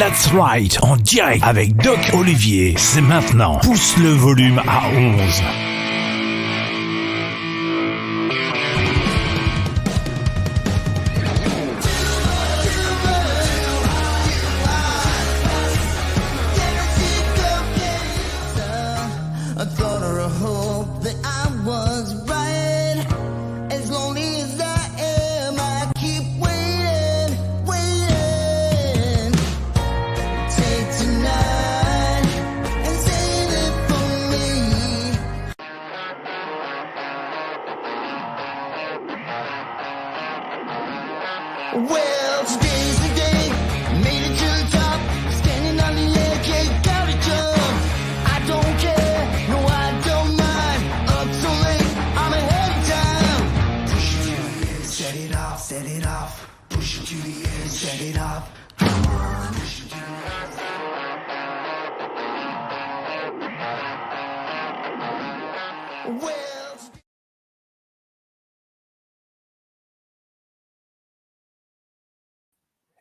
That's right, en direct avec Doc Olivier. C'est maintenant. Pousse le volume à 11.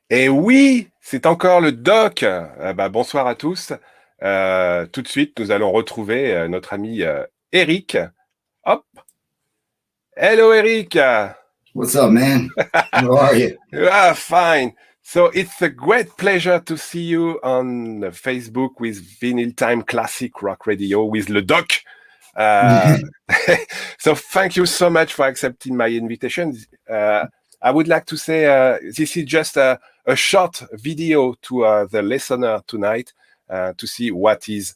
Et oui, c'est encore le doc. Bonsoir à tous. Tout de suite, nous allons retrouver notre ami Eric. Hop. Hello, Eric. What's up, man? How are you? Fine. So it's a great pleasure to see you on Facebook with Vinyl Time Classic Rock Radio with Le Doc. So thank you so much for accepting my invitation. I would like to say this is just a short video to the listener tonight to see what is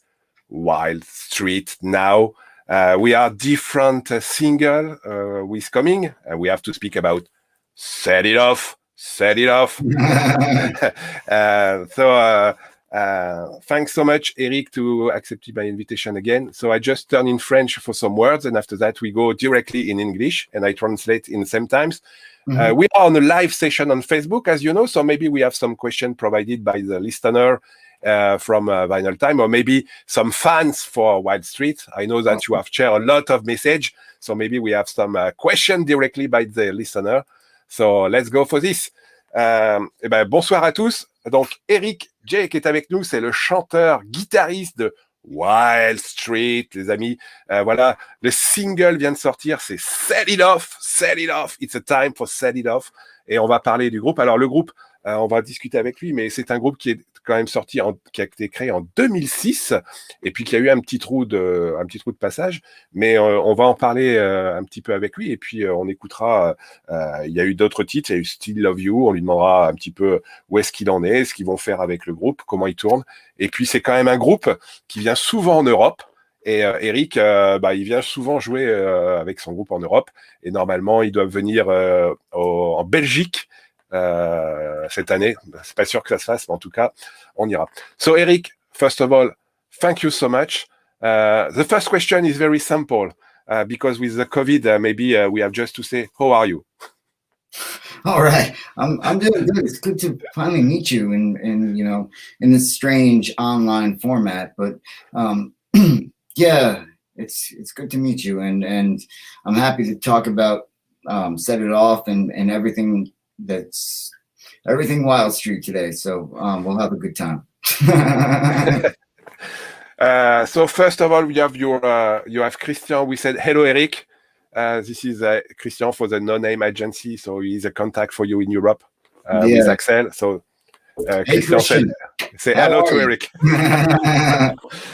Wildstreet now. We are different single with coming. We have to speak about Set It Off. Thanks so much, Eric, to accept my invitation again. So I just turn in French for some words, and after that we go directly in English, and I translate in the same times. Mm-hmm. We are on a live session on Facebook, as you know, so maybe we have some question provided by the listener from Vinyl Time, or maybe some fans for Wildstreet. I know that you have shared a lot of message, so maybe we have some question directly by the listener. So let's go for this. Bonsoir à tous. Donc, Eric J qui est avec nous, c'est le chanteur, guitariste de Wildstreet, les amis. Voilà, le single vient de sortir, c'est Set It Off. It's a time for Set It Off. Et on va parler du groupe. Alors, le groupe, on va discuter avec lui, mais c'est un groupe qui est quand même sorti, qui a été créé en 2006, et puis qui a eu un petit trou de passage. Mais on va en parler un petit peu avec lui, et puis on écoutera. Il y a eu d'autres titres, il y a eu Still Love You. On lui demandera un petit peu où est-ce qu'il en est, ce qu'ils vont faire avec le groupe, comment il tourne. Et puis c'est quand même un groupe qui vient souvent en Europe. Et Eric, il vient souvent jouer avec son groupe en Europe. Et normalement, ils doivent venir en Belgique cette année. C'est pas sûr que ça se fasse, mais en tout cas, on ira. So, Eric, first of all, thank you so much. The first question is very simple, because with the COVID, maybe we have just to say, how are you? All right, I'm doing good. It's good to finally meet you in this strange online format. But yeah, it's good to meet you, and I'm happy to talk about Set It Off and everything. That's everything Wildstreet today, so we'll have a good time. So first of all, you have Christian. We said hello, Eric. This is Christian for the No Name Agency, so he's a contact for you in Europe with Axel. So hey, Christian say hello to Eric.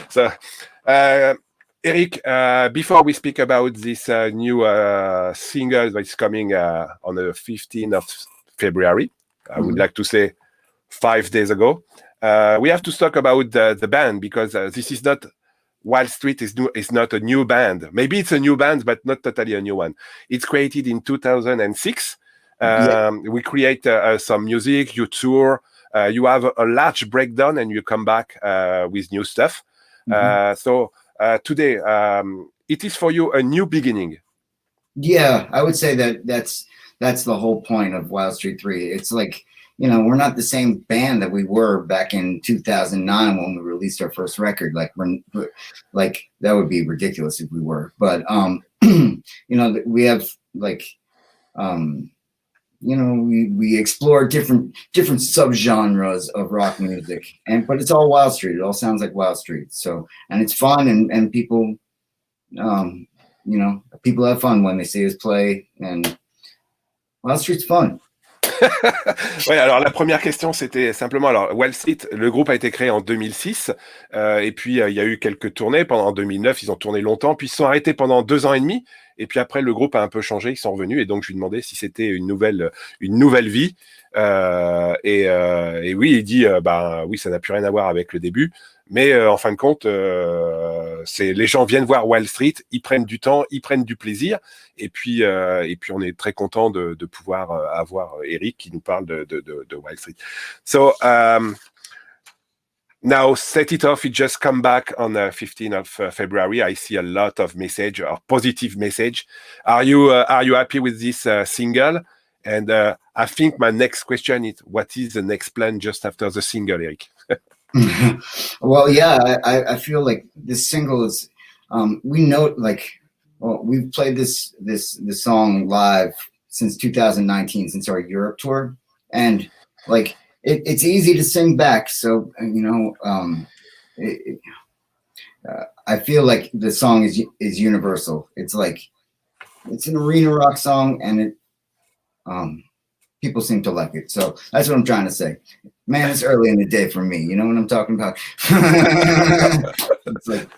So Eric, before we speak about this new single that's coming on the 15th of February, I would like to say 5 days ago, we have to talk about the band, because this is not, Wildstreet is not a new band. Maybe it's a new band, but not totally a new one. It's created in 2006. We create some music, you tour, you have a large breakdown, and you come back with new stuff. So today, it is for you a new beginning. Yeah, I would say that's the whole point of Wildstreet 3. It's like, we're not the same band that we were back in 2009 when we released our first record. Like that would be ridiculous if we were. But we have we explore different subgenres of rock music, but it's all Wildstreet. It all sounds like Wildstreet. So, and it's fun, and people, people have fun when they see us play, and Wildstreet's fun. Ouais, alors la première question, c'était simplement, alors Wildstreet, le groupe a été créé en 2006, et puis il y a eu quelques tournées pendant 2009, ils ont tourné longtemps, puis ils se sont arrêtés pendant 2 ans et demi, et puis après le groupe a un peu changé, ils sont revenus, et donc je lui demandais si c'était une nouvelle vie, et oui, il dit, oui, ça n'a plus rien à voir avec le début, mais en fin de compte, c'est les gens viennent voir Wildstreet, ils prennent du temps, ils prennent du plaisir, et puis on est très content de pouvoir avoir Eric qui nous parle de Wildstreet. So now Set It Off, it just come back on the 15th of February. I see a lot of message, or positive message. Are you happy with this single? And I think my next question is, what is the next plan just after the single, Eric? Well, yeah, I feel like this single is, we know, like, well, we've played this song live since 2019, since our Europe tour, and like it's easy to sing back. So I feel like the song is universal. It's like it's an arena rock song, and it people seem to like it. So that's what I'm trying to say. Man, it's early in the day for me. You know what I'm talking about? It's like.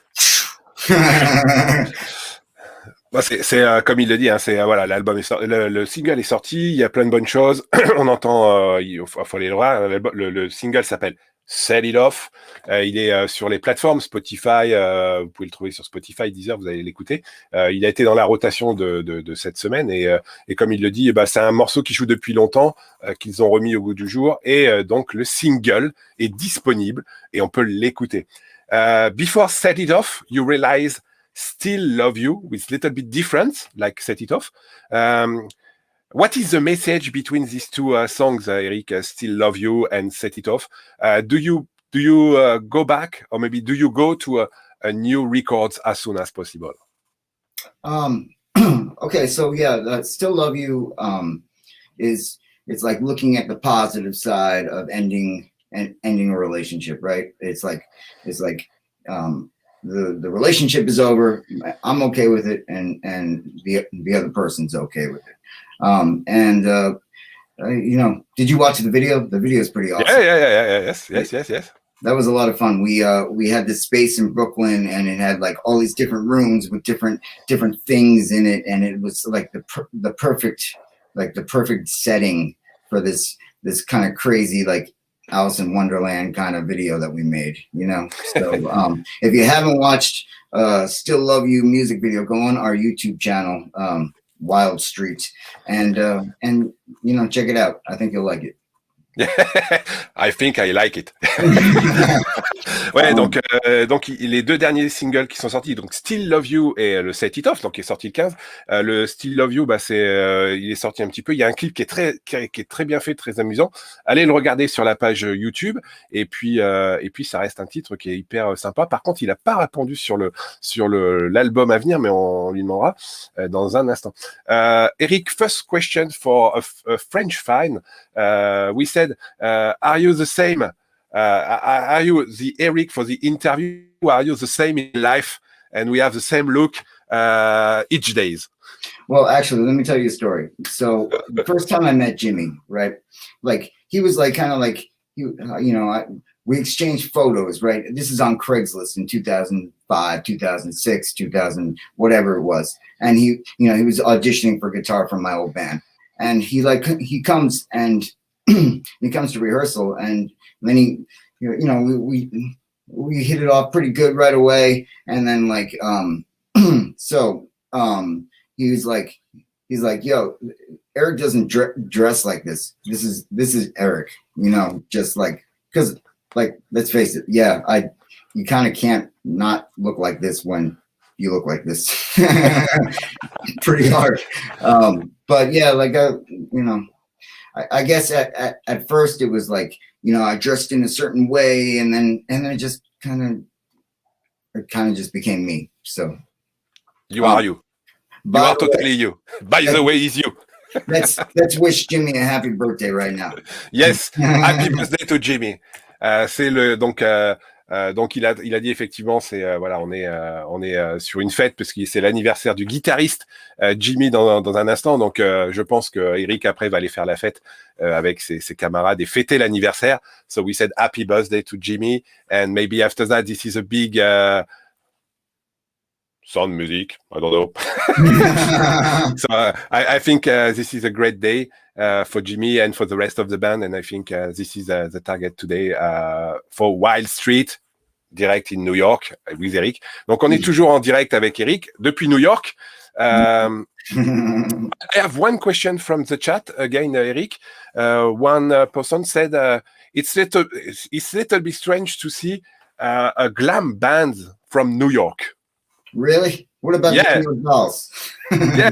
C'est comme il le dit, hein, voilà, l'album est sorti, le single est sorti, il y a plein de bonnes choses. On entend, il faut aller le voir. Le single s'appelle Set It Off. Il est sur les plateformes Spotify. Vous pouvez le trouver sur Spotify, Deezer, vous allez l'écouter. Il a été dans la rotation de cette semaine et comme il le dit, c'est un morceau qui joue depuis longtemps, qu'ils ont remis au goût du jour et donc le single est disponible et on peut l'écouter. Before Set It Off, you realize Still Love You, with a little bit different, like Set It Off. What is the message between these two songs, Eric? Still Love You and Set It Off. Do you go back, or maybe do you go to a new records as soon as possible? Okay, so yeah, Still Love You it's like looking at the positive side of ending a relationship, right? It's like the relationship is over. I'm okay with it, and the other person's okay with it. Did you watch the video? The video is pretty awesome. Yeah. Yes. That was a lot of fun. We had this space in Brooklyn, and it had like all these different rooms with different things in it, and it was like the perfect setting for this kind of crazy, like, Alice in Wonderland kind of video that we made, So if you haven't watched Still Love You music video, go on our YouTube channel, Wildstreet, and check it out. I think you'll like it. I think I like it. Ouais, donc les deux derniers singles qui sont sortis, donc Still Love You et le Set It Off, donc qui est sorti le 15. Le Still Love You, il est sorti un petit peu. Il y a un clip qui est très bien fait, très amusant. Allez le regarder sur la page YouTube. Et puis ça reste un titre qui est hyper sympa. Par contre, il n'a pas répondu sur l'album à venir, mais on lui demandera dans un instant. Eric, first question for a French fan. We said, are you the same? Are you the Eric for the interview? Are you the same in life? And we have the same look each days. Well, actually, let me tell you a story. So the first time I met Jimmy, right? Like he was like kind of like we exchanged photos, right? This is on Craigslist in 2005, 2006, 2000, whatever it was. And he was auditioning for guitar from my old band. And he comes and he comes to rehearsal, and then we hit it off pretty good right away. And then he's like, yo, Eric doesn't dress like this. This is Eric, just like, because like, let's face it. Yeah. You kind of can't not look like this when you look like this. Pretty hard. But yeah, like, I guess at first it was like, I dressed in a certain way, and then it just kind of just became me. So you are you. You are totally you. By the way, is you. let's wish Jimmy a happy birthday right now. Yes, happy birthday to Jimmy. C'est le donc il a dit effectivement c'est voilà on est sur une fête parce que c'est l'anniversaire du guitariste Jimmy dans un instant, donc je pense que Eric après va aller faire la fête avec ses camarades et fêter l'anniversaire. So we said happy birthday to Jimmy, and maybe after that this is a big sound music, I don't know. So I think this is a great day for Jimmy and for the rest of the band, and I think this is the target today for Wildstreet, direct in New York with Eric. Donc on est toujours en direct avec Eric depuis New York. I have one question from the chat again, Eric. One person said it's little bit strange to see a glam band from New York. Really? What about the New York Dolls? Yeah.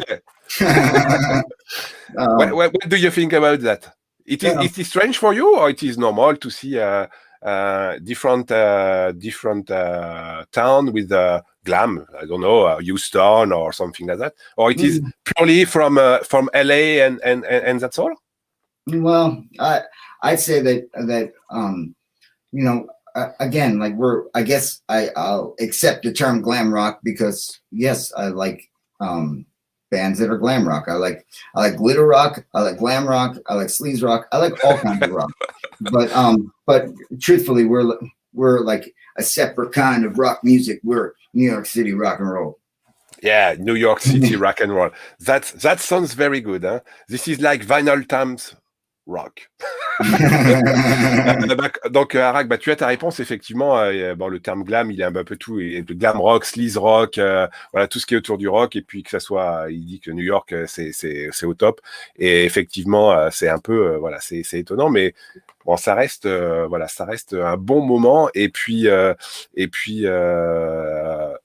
What do you think about that? It is strange for you, or it is normal to see different town with glam? I don't know, Houston or something like that, or it is purely from LA and that's all. Well, I'd say that you know. Again, like I guess I'll accept the term glam rock because yes, I like bands that are glam rock. I like glitter rock. I like glam rock. I like sleaze rock. I like all kinds of rock. But truthfully, we're like a separate kind of rock music. We're New York City rock and roll. Yeah, New York City rock and roll. That sounds very good. Huh? This is like Vinyl Times rock. Donc Arak, tu as ta réponse effectivement. Bon, le terme glam, il est un peu tout, et le glam rock, sleaze rock, voilà tout ce qui est autour du rock, et puis que ça soit, il dit que New York c'est au top, et effectivement c'est un peu voilà c'est étonnant, mais bon ça reste voilà ça reste un bon moment, et puis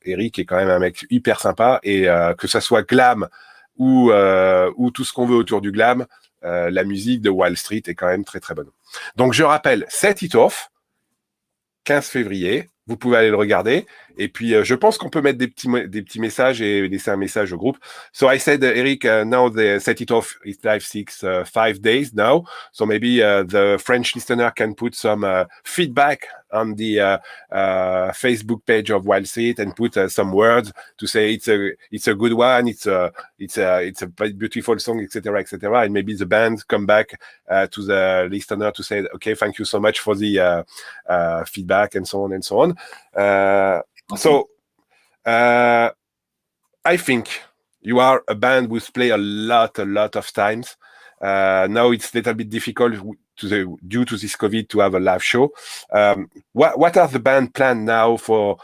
Eric est quand même un mec hyper sympa, et que ça soit glam ou tout ce qu'on veut autour du glam. La musique de Wildstreet est quand même très très bonne. Donc je rappelle, Set It Off, 15 février, vous pouvez aller le regarder, et puis je pense qu'on peut mettre des petits messages et laisser un message au groupe. So I said, Eric, now the Set It Off is live 5 days now, so maybe the French listener can put some feedback on the Facebook page of Wildstreet and put some words to say it's a good one, it's a beautiful song, etc., etc. And maybe the band come back to the listener to say, okay, thank you so much for the feedback, and so on and so on. So I think you are a band who's played a lot of times. Now it's a little bit difficult due to this COVID to have a live show. What are the band plan now for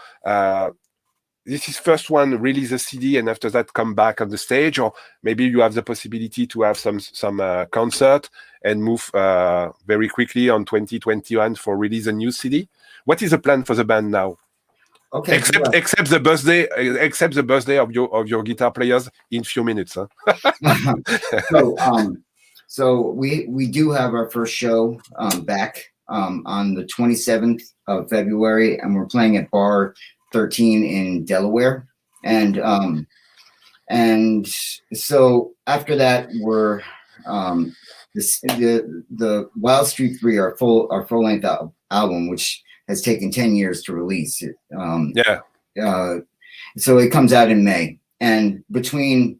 this is first one, release a CD and after that come back on the stage, or maybe you have the possibility to have some concert and move very quickly on 2021 for release a new CD? What is the plan for the band now? Okay. Except the birthday of your guitar players in few minutes. Huh? So we do have our first show back on the 27th of February, and we're playing at Bar 13 in Delaware, and so after that we're the Wildstreet 3, our full length album, which has taken 10 years to release. So it comes out in May, and between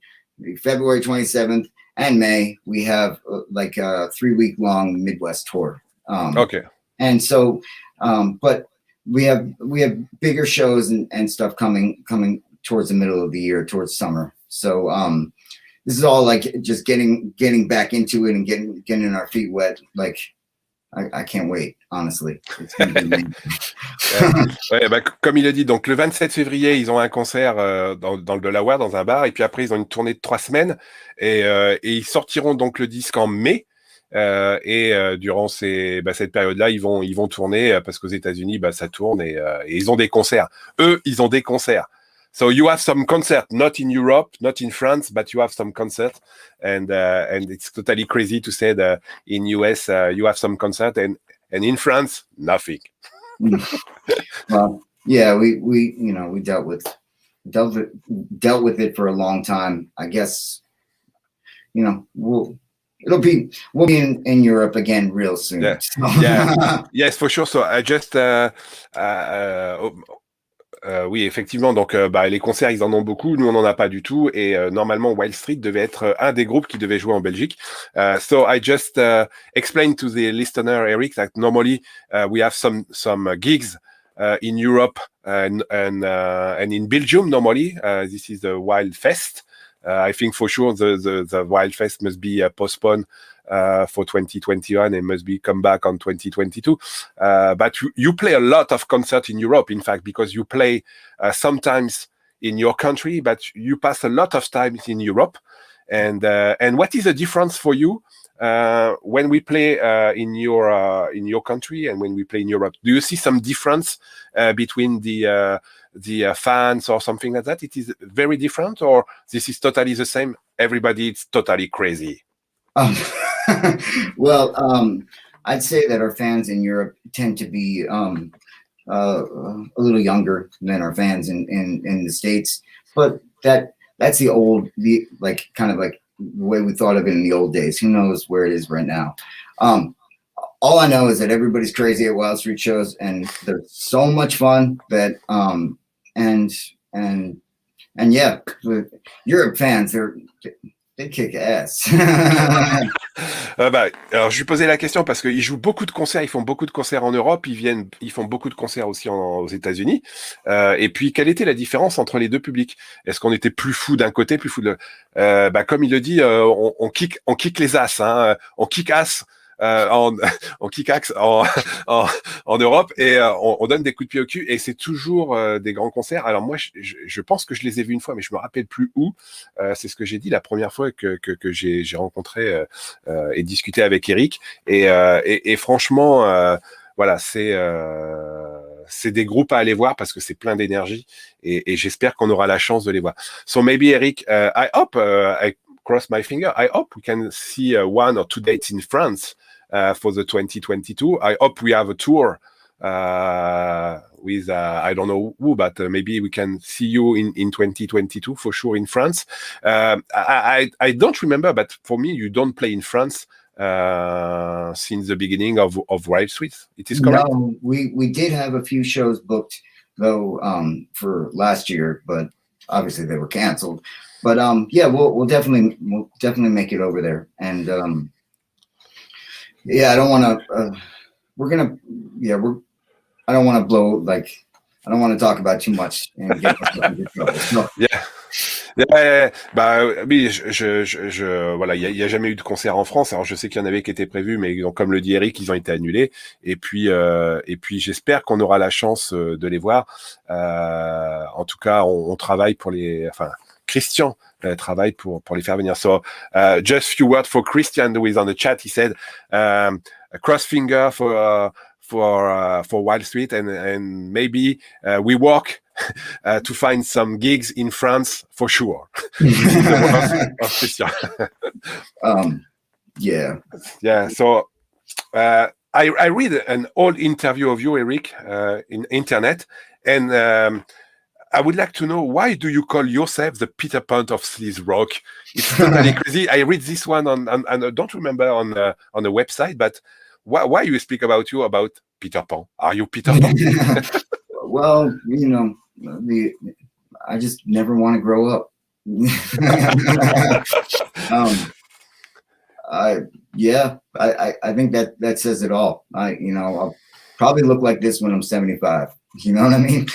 February 27th and May, we have like a 3-week long Midwest tour. Okay. And so, but we have bigger shows and stuff coming towards the middle of the year, towards summer. So this is all like just getting back into it and getting our feet wet. Like I can't wait, honestly. Comme il a dit, donc le 27 février, ils ont un concert dans le Delaware, dans un bar, et puis après ils ont une tournée de 3 semaines, et ils sortiront donc le disque en mai. Durant cette période-là, ils vont tourner, parce qu'aux États-Unis, ça tourne, et ils ont des concerts. Eux, ils ont des concerts. So you have some concert, not in Europe, not in France, but you have some concert, and it's totally crazy to say that in US you have some concert, and in France nothing. Well, yeah, we dealt with it for a long time. I guess you know, we'll be in Europe again real soon. Yeah, So. yeah, yes, for sure. So I just oui, effectivement. Donc, les concerts, ils en ont beaucoup. Nous, on n'en a pas du tout. Et normalement, Wildstreet devait être un des groupes qui devait jouer en Belgique. So I just explained to the listener, Eric, that normally we have some gigs in Europe and in Belgium. Normally, this is the Wild Fest. I think for sure the Wild Fest must be postponed for 2021 and must be come back on 2022. But you play a lot of concerts in Europe, in fact, because you play sometimes in your country, but you pass a lot of times in Europe. And what is the difference for you when we play in your country and when we play in Europe? Do you see some difference between the fans or something like that? It is very different, or this is totally the same? Everybody, it's totally crazy. Well, I'd say that our fans in Europe tend to be a little younger than our fans in the States, but that's the kind of like the way we thought of it in the old days. Who knows where it is right now? All I know is that everybody's crazy at Wildstreet shows, and they're so much fun that and yeah, Europe fans, they kick ass. Alors je lui posais la question parce qu'ils jouent beaucoup de concerts, ils font beaucoup de concerts en Europe, ils font beaucoup de concerts aussi aux États-Unis. Et puis quelle était la différence entre les deux publics? Est-ce qu'on était plus fou d'un côté, plus fou de comme il le dit, on kick les as, hein, on kick ass. On kick-axe en Europe et on donne des coups de pied au cul et c'est toujours des grands concerts. Alors moi, je pense que je les ai vus une fois, mais je me rappelle plus où. C'est ce que j'ai dit la première fois que j'ai rencontré et discuté avec Eric. Et franchement, voilà, c'est des groupes à aller voir parce que c'est plein d'énergie et j'espère qu'on aura la chance de les voir. So maybe Eric, I hope I cross my finger. I hope we can see 1 or 2 dates in France. For the 2022, I hope we have a tour with I don't know who, but maybe we can see you in 2022 for sure in France. I don't remember, but for me, you don't play in France since the beginning of Wildstreet. It is correct? No, we did have a few shows booked though for last year, but obviously they were canceled. But yeah, we'll definitely make it over there. And yeah, I don't want to. I don't want to blow I don't want to talk about too much and get myself into trouble. So. Yeah. Yeah, oui, voilà, il y a jamais eu de concert en France. Alors je sais qu'il y en avait qui étaient prévus, mais comme le dit Eric, ils ont été annulés. Et puis j'espère qu'on aura la chance de les voir. En tout cas, on travaille pour Christian travaille pour les faire venir. So just few words for Christian who is on the chat. He said, cross finger for Wildstreet and maybe we work to find some gigs in France for sure. This is the word of Christian. Yeah. Yeah. So I read an old interview of you, Eric, in internet, and I would like to know, why do you call yourself the Peter Pan of sleaze rock? It's totally crazy. I read this one and I don't remember on the website, but why you speak about Peter Pan? Are you Peter Pan? Well, you know, I just never want to grow up. I think that says it all. I'll probably look like this when I'm 75. You know what I mean?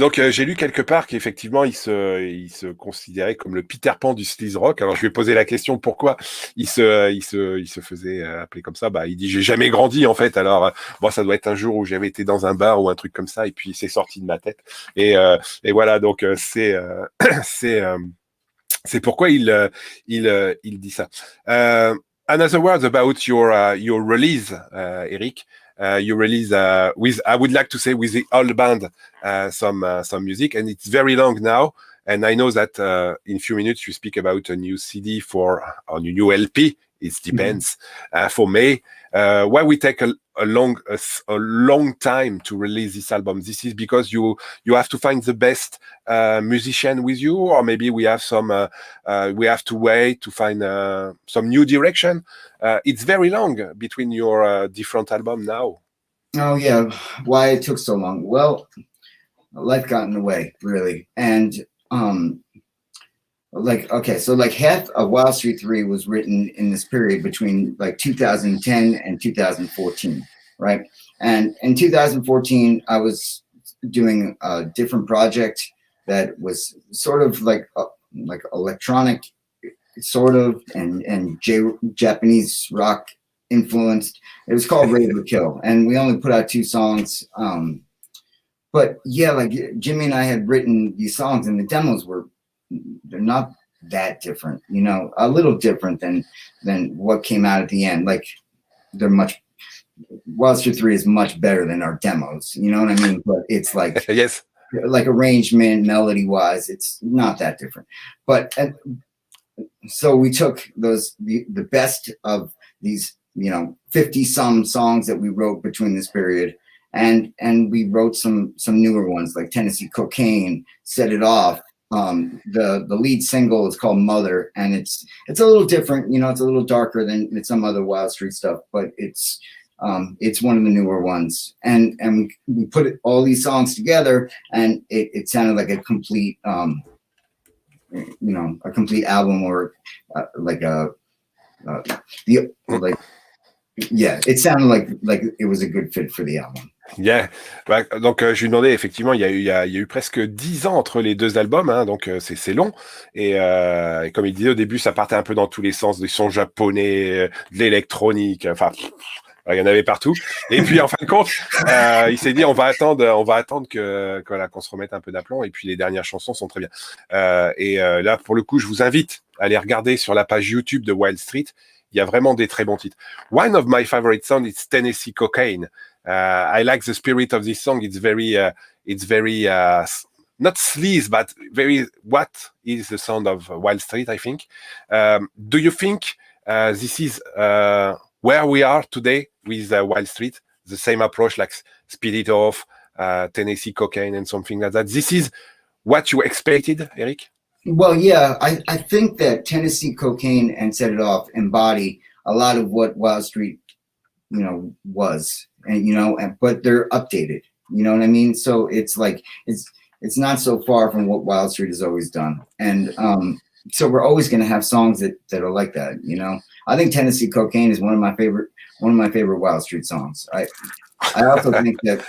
Donc j'ai lu quelque part qu'effectivement il se considérait comme le Peter Pan du sleaze rock. Alors je lui ai posé la question pourquoi il se faisait appeler comme ça. Il dit j'ai jamais grandi en fait. Alors ça doit être un jour où j'avais été dans un bar ou un truc comme ça et puis c'est sorti de ma tête. Et voilà, donc c'est pourquoi il dit ça. Another word about your release, Eric. You release with, I would like to say, with the old band some music, and it's very long now. And I know that in a few minutes you speak about a new CD or a new LP. It depends for May. Why we take a a long time to release this album? This is because you have to find the best musician with you, or maybe we have to wait to find some new direction. It's very long between your different album now. Oh yeah, why it took so long? Well, life got in the way, really, and like half of Wildstreet 3 was written in this period between like 2010 and 2014, right? And in 2014, I was doing a different project that was sort of like electronic, sort of, and Japanese rock influenced. It was called Rave or Kill, and we only put out 2 songs. But yeah, like Jimmy and I had written these songs, and the demos they're not that different, you know, a little different than what came out at the end. Like Wildstreet 3 is much better than our demos, you know what I mean? But it's like, yes, like arrangement, melody wise, it's not that different. But so we took the best of these, you know, 50 some songs that we wrote between this period, and we wrote some newer ones like Tennessee Cocaine, Set It Off. The lead single is called Mother, and it's a little different, you know, it's a little darker than some other Wildstreet stuff, but it's one of the newer ones, and we put all these songs together, and it sounded like a complete you know, a complete album, or it sounded like it was a good fit for the album. Yeah, donc je lui demandais, effectivement, il y a eu presque 10 ans entre les 2 albums, hein, donc c'est long, et comme il disait au début, ça partait un peu dans tous les sens, des sons japonais, de l'électronique, enfin, il y en avait partout, et puis en fin de compte, il s'est dit on va attendre qu'on se remette un peu d'aplomb, et puis les dernières chansons sont très bien. Là, pour le coup, je vous invite à aller regarder sur la page YouTube de Wildstreet. Il y a vraiment des très bons titres. One of my favorite songs is Tennessee Cocaine. I like the spirit of this song. It's very not sleaze, but very what is the sound of Wildstreet, I think. Do you think this is where we are today with Wildstreet? The same approach, like Speed It Off, Tennessee Cocaine, and something like that. This is what you expected, Eric? Well, yeah, I think that Tennessee Cocaine and Set It Off embody a lot of what Wildstreet, you know, was, and you know, but they're updated. You know what I mean? So it's like it's not so far from what Wildstreet has always done, and so we're always going to have songs that are like that. You know, I think Tennessee Cocaine is one of my favorite Wildstreet songs. I also think that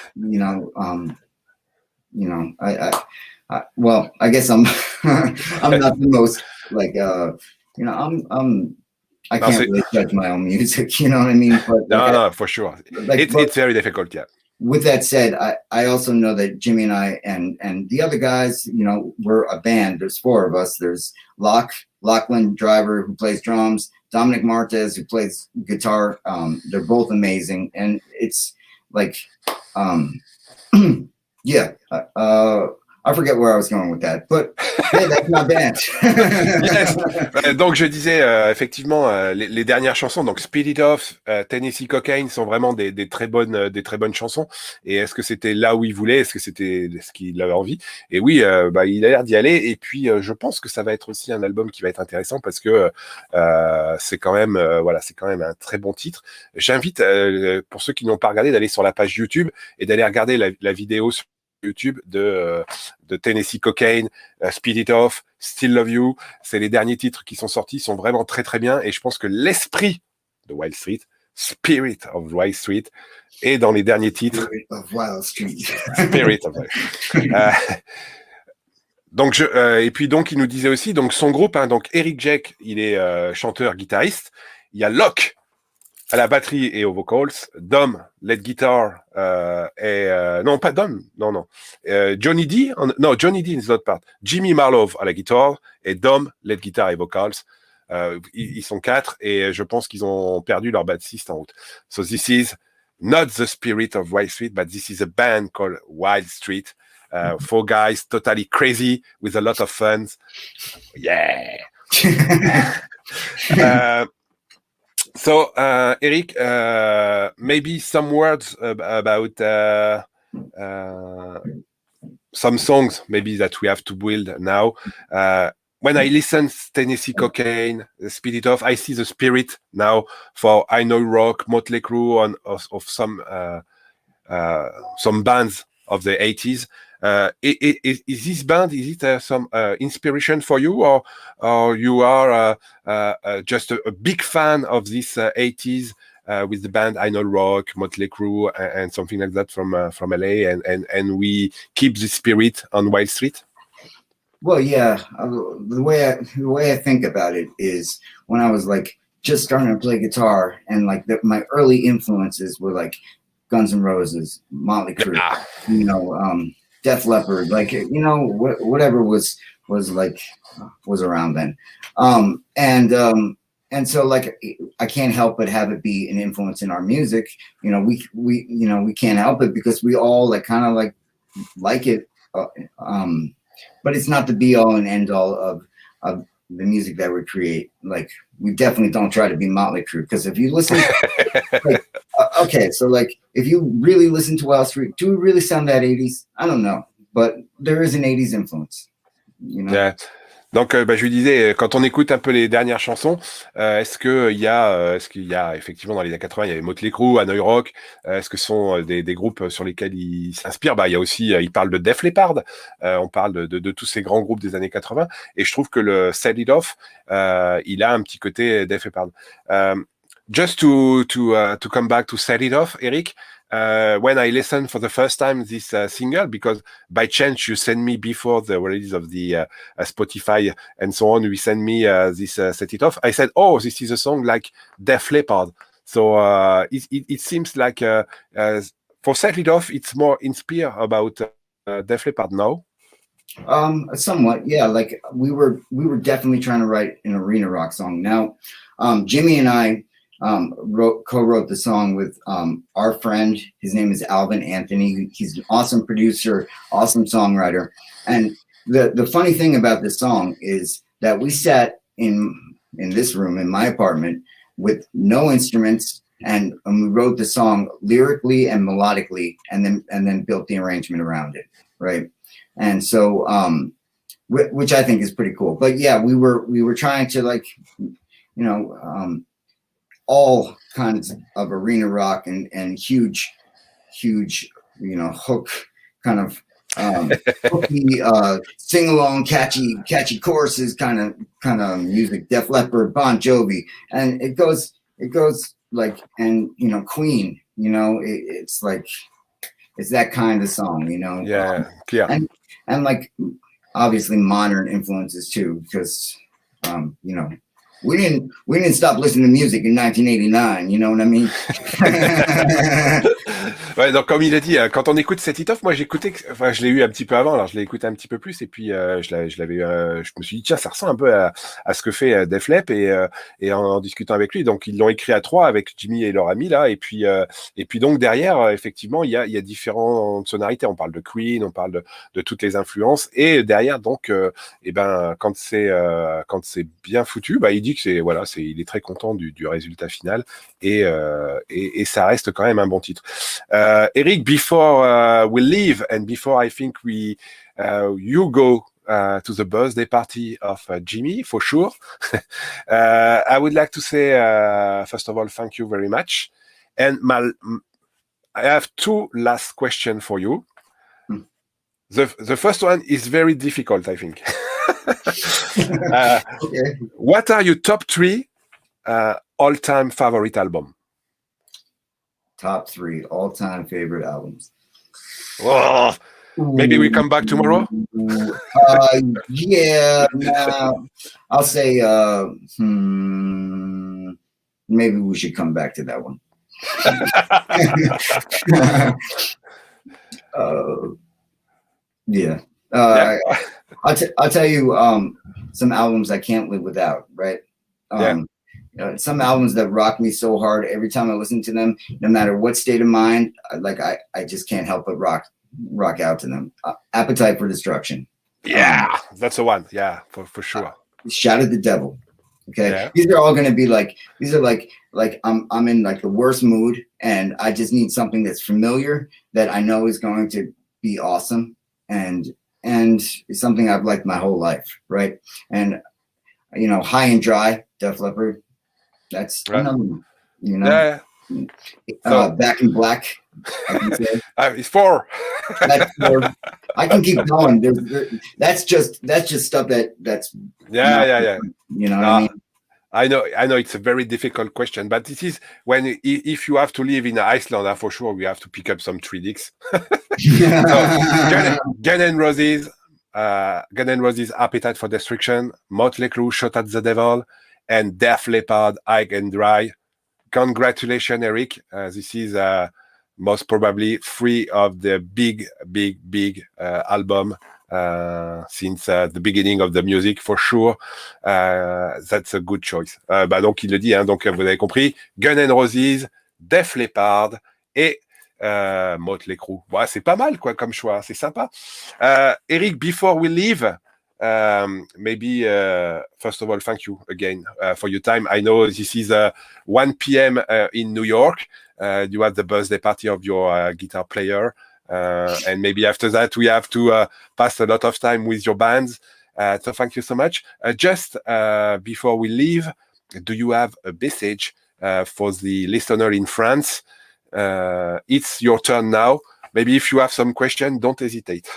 well, I guess I'm I'm not the most like you know, I can't really judge my own music, you know what I mean? But no, for sure. It's very difficult, yeah. With that said, I also know that Jimmy and I and the other guys, you know, we're a band. There's 4 of us. There's Lachlan Driver, who plays drums, Dominic Martez, who plays guitar. They're both amazing, and it's like yeah. I forget where I was going with that, but hey, that's my band. Yes. Donc je disais effectivement les dernières chansons, donc Speed It Off, Tennessee Cocaine, sont vraiment des très bonnes chansons. Et est-ce que c'était là où il voulait, est-ce que c'était ce qu'il avait envie? Et oui, il a l'air d'y aller. Et puis je pense que ça va être aussi un album qui va être intéressant parce que c'est quand même un très bon titre. J'invite pour ceux qui n'ont pas regardé d'aller sur la page YouTube et d'aller regarder la vidéo sur YouTube de Tennessee Cocaine, Speed It Off, Still Love You. C'est les derniers titres qui sont sortis, sont vraiment très très bien, et je pense que l'esprit de Wildstreet, Spirit of Wildstreet, est dans les derniers titres. Spirit of Wildstreet. Spirit of Wildstreet. Donc et puis donc il nous disait aussi donc son groupe, hein, donc Eric Jack, il est chanteur guitariste. Il y a Locke à la batterie et aux vocals, Dom, lead guitar, non pas Dom, non, Johnny D, Johnny D is not part, Jimmy Marlowe à la guitare et Dom, lead guitar et vocals. Ils sont 4 et je pense qu'ils ont perdu leur bassiste en route. So this is not the spirit of Wildstreet, but this is a band called Wildstreet. 4 guys totally crazy with a lot of fun. Yeah. So, Eric, maybe some words about some songs maybe that we have to build now. When I listen Tennessee Cocaine, Speed It Off, I see the spirit now for I Know Rock, Motley Crue, of some bands of the 80s. Is this band, is it some inspiration for you, or you are just a big fan of this 80s with the band I Know Rock, Motley Crue, and something like that from LA, and we keep the spirit on Wildstreet? Well, yeah. The way I think about it is when I was like just starting to play guitar, and like my early influences were like Guns N' Roses, Motley Crue, Yeah. Def Leppard, like whatever was around then, and so like I can't help but have it be an influence in our music. We can't help it because we all like kind of like it. But it's not the be all and end all of the music that we create. Like we definitely don't try to be Motley Crue, because if you listen, okay, so like if you really listen to Wildstreet, do we really sound that 80s? I don't know, but there is an 80s influence. Yeah. Donc, je lui disais, quand on écoute un peu les dernières chansons, est-ce qu'il y a effectivement dans les années 80, il y avait Motley Crue, Hanoi Rock, est-ce que ce sont des groupes sur lesquels il s'inspire? Il y a aussi, il parle de Def Leppard, on parle de tous ces grands groupes des années 80, et je trouve que le Set It Off, il a un petit côté Def Leppard. Just to come back to Set It Off, Eric, when I listened for the first time this single, because by chance you sent me before the release of the Spotify and so on, you sent me this Set It Off. I said, oh, this is a song like Def Leppard. So it seems like for Set It Off, it's more inspired about Def Leppard now. Somewhat, yeah. Like we were definitely trying to write an arena rock song. Now, Jimmy and I co-wrote the song with our friend. His name is Alvin Anthony. He's an awesome producer, awesome songwriter. And the funny thing about this song is that we sat in this room in my apartment with no instruments, and we wrote the song lyrically and melodically, and then built the arrangement around it, right? And so which I think is pretty cool. But yeah, we were trying to like all kinds of arena rock and huge, hook kind of hooky, sing along, catchy choruses kind of music. Def Leppard, Bon Jovi, and it goes like, and Queen. It's like it's that kind of song. Yeah, yeah. And like obviously modern influences too, because we didn't stop listening to music in 1989, you know what I mean? Ouais, donc comme il a dit, quand on écoute Set It Off, moi j'écoutais, enfin je l'ai eu un petit peu avant, alors je l'ai écouté un petit peu plus, et puis je me suis dit tiens, ça ressemble un peu à ce que fait Def Lep, et en discutant avec lui, donc ils l'ont écrit à trois avec Jimmy et leur ami là, et puis donc derrière effectivement il y a différentes sonorités, on parle de Queen, on parle de toutes les influences, et derrière donc quand c'est bien foutu, il dit que il est très content du résultat final, et ça reste quand même un bon titre. Eric, before we leave, and before I think you go to the birthday party of Jimmy, for sure, I would like to say, first of all, thank you very much. And I have two last questions for you. The first one is very difficult, I think. Okay. What are your top three all-time favorite album? Top three all-time favorite albums. Oh, maybe we come back tomorrow. Yeah, no, I'll say maybe we should come back to that one. Yeah. I'll tell you some albums I can't live without, right? Some albums that rock me so hard every time I listen to them, no matter what state of mind, I just can't help but rock out to them. Appetite for Destruction. Yeah, that's the one. Yeah, for sure. Shout at the Devil. Okay, Yeah. these are all going to be like I'm in like the worst mood, and I just need something that's familiar that I know is going to be awesome, and it's something I've liked my whole life, right? And you know, High and Dry, Def Leppard, that's another one. You know, So Back in Black, I can say. it's 4. That's more, I can keep going. That's just stuff that's Yeah. you know what I mean? I know it's a very difficult question, but this is when if you have to live in Iceland, for sure we have to pick up some 3Ds. So Gun N' Roses, Appetite for Destruction, Motley Crue, Shot at the Devil, and Def Leppard, High and Dry. Congratulations, Eric. This is most probably 3 of the big album since the beginning of the music, for sure. That's a good choice. Bah donc, il le dit, hein, donc vous avez compris. Gun N' Roses, Def Leppard et Motley Crue. Ouais, c'est pas mal, quoi, comme choix. C'est sympa. Eric, before we leave, maybe first of all, thank you again for your time. I know this is 1 p.m. In New York. You have the birthday party of your guitar player, and maybe after that we have to pass a lot of time with your bands. So thank you so much. Just before we leave, do you have a message for the listener in France? It's your turn now. Maybe if you have some question, don't hesitate.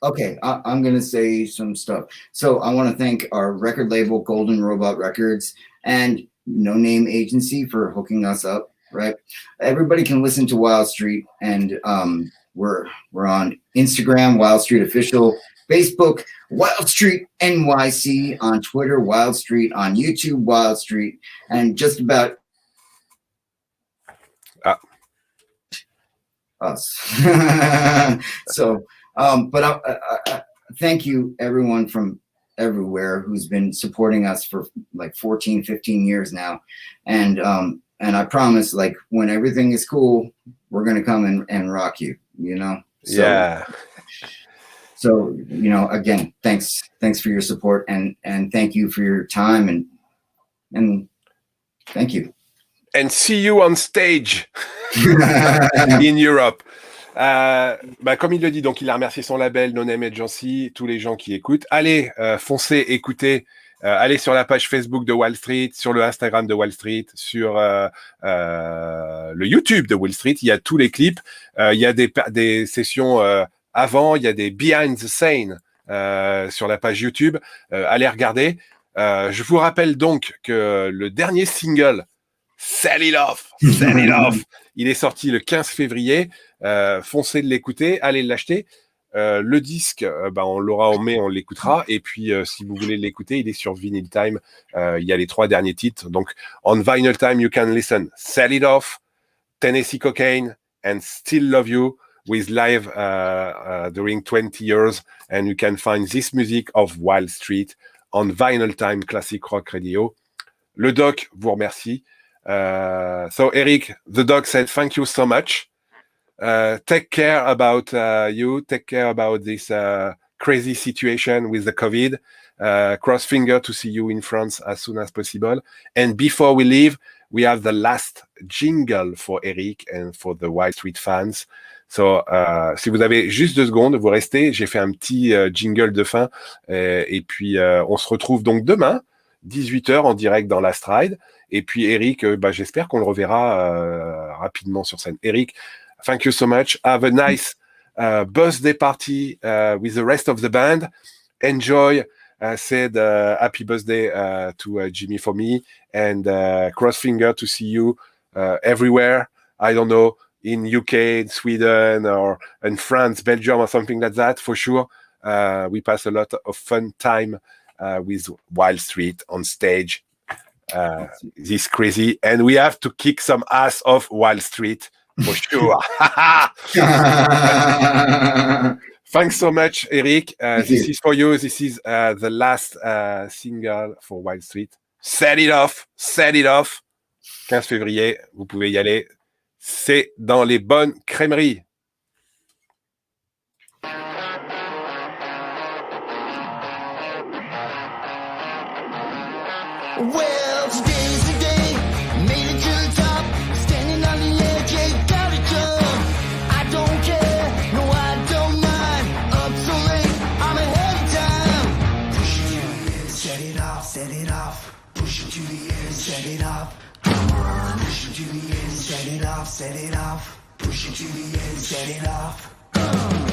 Okay, I'm going to say some stuff. So I want to thank our record label, Golden Robot Records, and No Name Agency for hooking us up, right? Everybody can listen to Wildstreet, and we're on Instagram, Wildstreet Official, Facebook, Wildstreet NYC, on Twitter, Wildstreet, on YouTube, Wildstreet, and just about us. So, but I thank you everyone from everywhere who's been supporting us for like 14, 15 years now. And I promise, like, when everything is cool, we're going to come and rock you, you know? So, yeah. So, you know, again, thanks for your support, and thank you for your time, and thank you. And see you on stage in Europe. Bah, comme il le dit, donc il a remercié son label No Name Agency, tous les gens qui écoutent. Allez, foncez, écoutez. Allez sur la page Facebook de Wildstreet, sur le Instagram de Wildstreet, sur le YouTube de Wildstreet. Il y a tous les clips. Il y a des sessions avant. Il y a des behind the scene sur la page YouTube. Allez regarder. Je vous rappelle donc que le dernier single, Sell It Off, il est sorti le 15 février. Foncez de l'écouter, allez l'acheter. Le disque, on l'aura en mai, on l'écoutera. Et puis, si vous voulez l'écouter, il est sur Vinyl Time. Il y a les 3 derniers titres. Donc, on Vinyl Time, you can listen Sell It Off, Tennessee Cocaine, and Still Love You, with live during 20 years. And you can find this music of Wildstreet on Vinyl Time Classic Rock Radio. Le doc vous remercie. So, Eric, the doc said, thank you so much. Take care about you. Take care about this crazy situation with the COVID. Cross finger to see you in France as soon as possible. And before we leave, we have the last jingle for Eric and for the Wildstreet fans. So, si vous avez juste 2 secondes, vous restez. J'ai fait un petit jingle de fin. Et puis, on se retrouve donc demain, 18h en direct dans Last Ride. Et puis, Eric, j'espère qu'on le reverra rapidement sur scène. Eric, thank you so much. Have a nice birthday party with the rest of the band. Enjoy. Said happy birthday to Jimmy for me. And cross finger to see you everywhere. I don't know, in UK, in Sweden, or in France, Belgium, or something like that, for sure. We pass a lot of fun time with Wildstreet on stage. This crazy. And we have to kick some ass off Wildstreet. For sure. Thanks so much, Eric. This is for you. This is the last single for Wildstreet. Set it off. 15 février, vous pouvez y aller. C'est dans les bonnes crèmeries. Well, today's the day, made it to the top, standing on the edge, ain't gotta jump. I don't care, no I don't mind, up so late, I'm ahead of time. Push it to the end, set it off, push it to the end, set it off. Push it to the end, set it off, push it to the end, set it off.